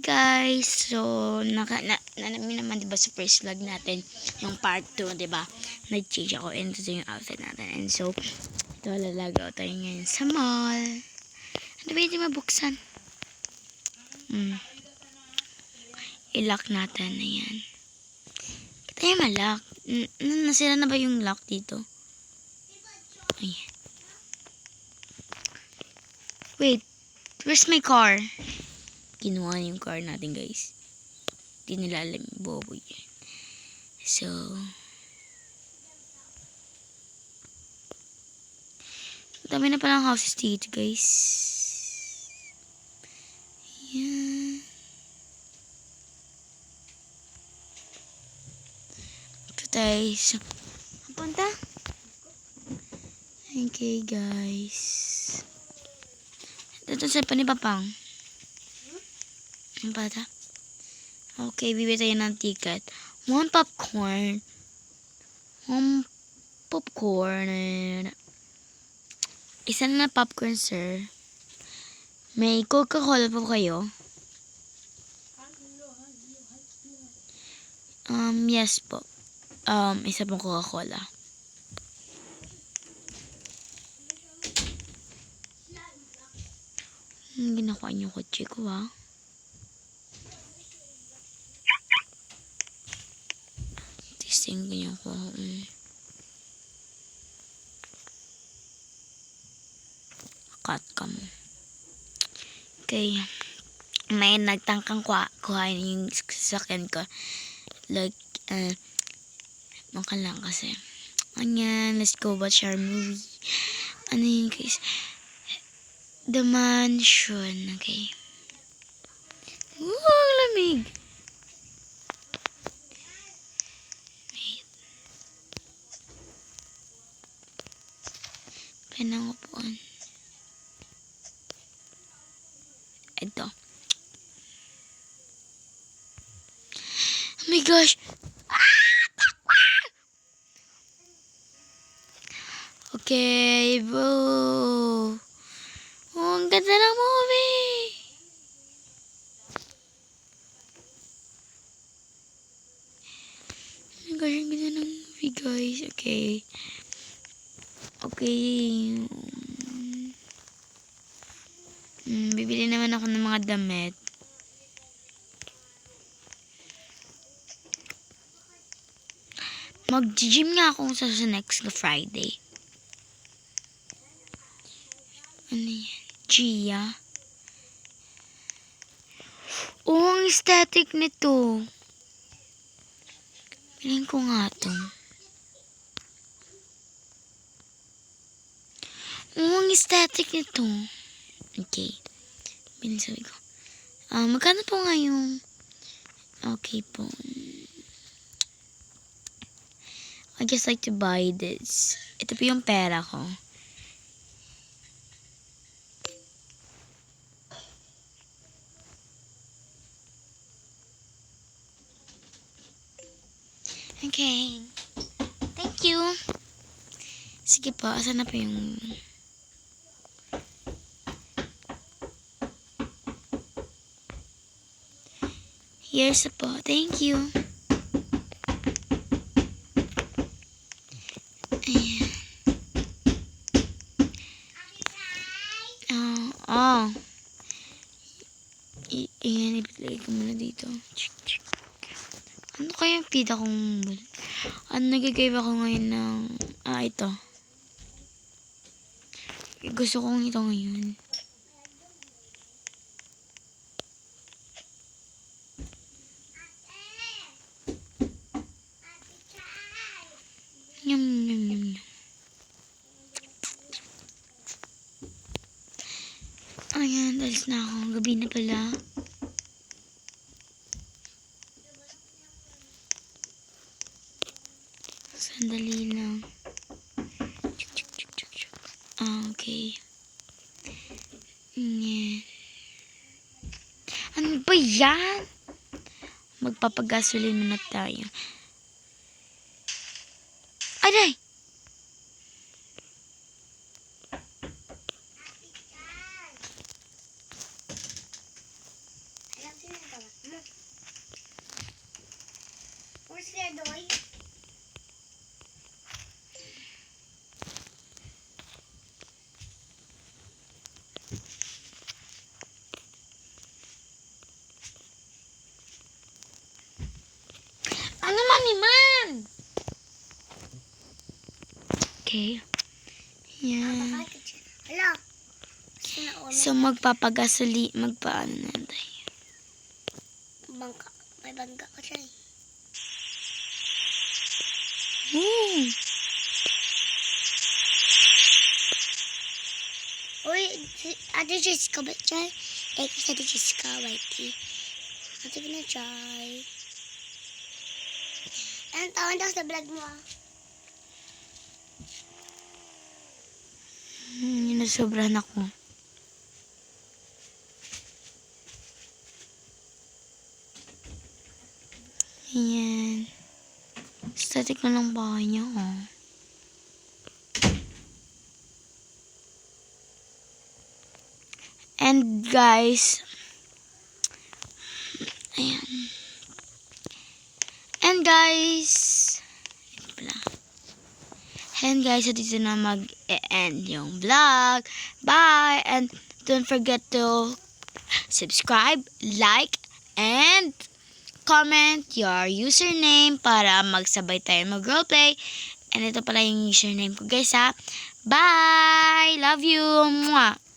guys! So, namin naman diba sa first vlog natin, yung part 2, diba? Nag-change ako and ito yung outfit natin. And so, ito lalagaw tayo ngayon sa mall. Ano ba hindi mabuksan? I-lock natin. Ayan. Kita yung ma-lock. Nasira na ba yung lock dito? Ayan. Wait. Where's my car? Kinuha na yung car natin, guys. Hindi nila alam yung bobo yan. So, dami na palang houses dito, guys. Ayan. Ito tayo. So, punta? Okay, guys. Ito sa panipapang. Ano ba ito? Okay, bibili tayo ng ticket. One popcorn. Isa na popcorn, sir. May Coca-Cola po kayo? Yes po. Isa pong Coca-Cola. Ginakuha niyo kotse ko, ha? Testing ko niyo ko. Cut ka mo. Okay. May nagtangkang kuhain yung sasakyan ko. Like, maka lang kasi. Ayan, let's go watch our movie. Ano yun, guys? The Mansion. Okay. Ang lamig. Wait. Pinangupuan. Ito. Oh my gosh. Okay, boo. Oh, ang ganda ng movie. Oh my gosh, ang ganda ng movie, guys. Okay. Okay. Bibili naman ako ng mga damit. Mag-gym nga ako sa next na Friday. Ano yan? Gia. Oh, ang aesthetic nito. Piling ko nga to. Oh, ang aesthetic nito. Okay. Sabi ko. Magkano po nga yung... Okay po. I just like to buy this. Ito po yung pera ko. Okay. Thank you. Sige po, asan na po yung... Here's po. Thank you. Ayan. Ayan, ipilagay ko muna dito. Ano kaya yung pita kong... nagagave ako ngayon ng... ito. Gusto kong ito ngayon. Yum, yum, yum, yum. Ayan, dalis na ako. Gabi na pala. Sandali lang. Okay. Yan. Ano ba yan? Magpapagasolin muna tayo. Aray! Ano man? Okay. Yan. Hala. So, magpapagasoli, magpaano na tayo. Bangka. May bangka ko siya eh. Uy, Ate Jessica ba siya? Kasi Ate Jessica, whitey. Ate ko na try. Anong tawag daw sa vlog mo? Yun, nasobrahan ako. Ayan. Static na lang bahay niya, oh. And guys, ayan. And guys, ito pala. And guys, so dito na mag-end yung vlog. Bye! And don't forget to subscribe, like, and comment your username para magsabay tayo mag-roleplay. And ito pala yung username ko, guys, ha. Bye! Love you! Mwah!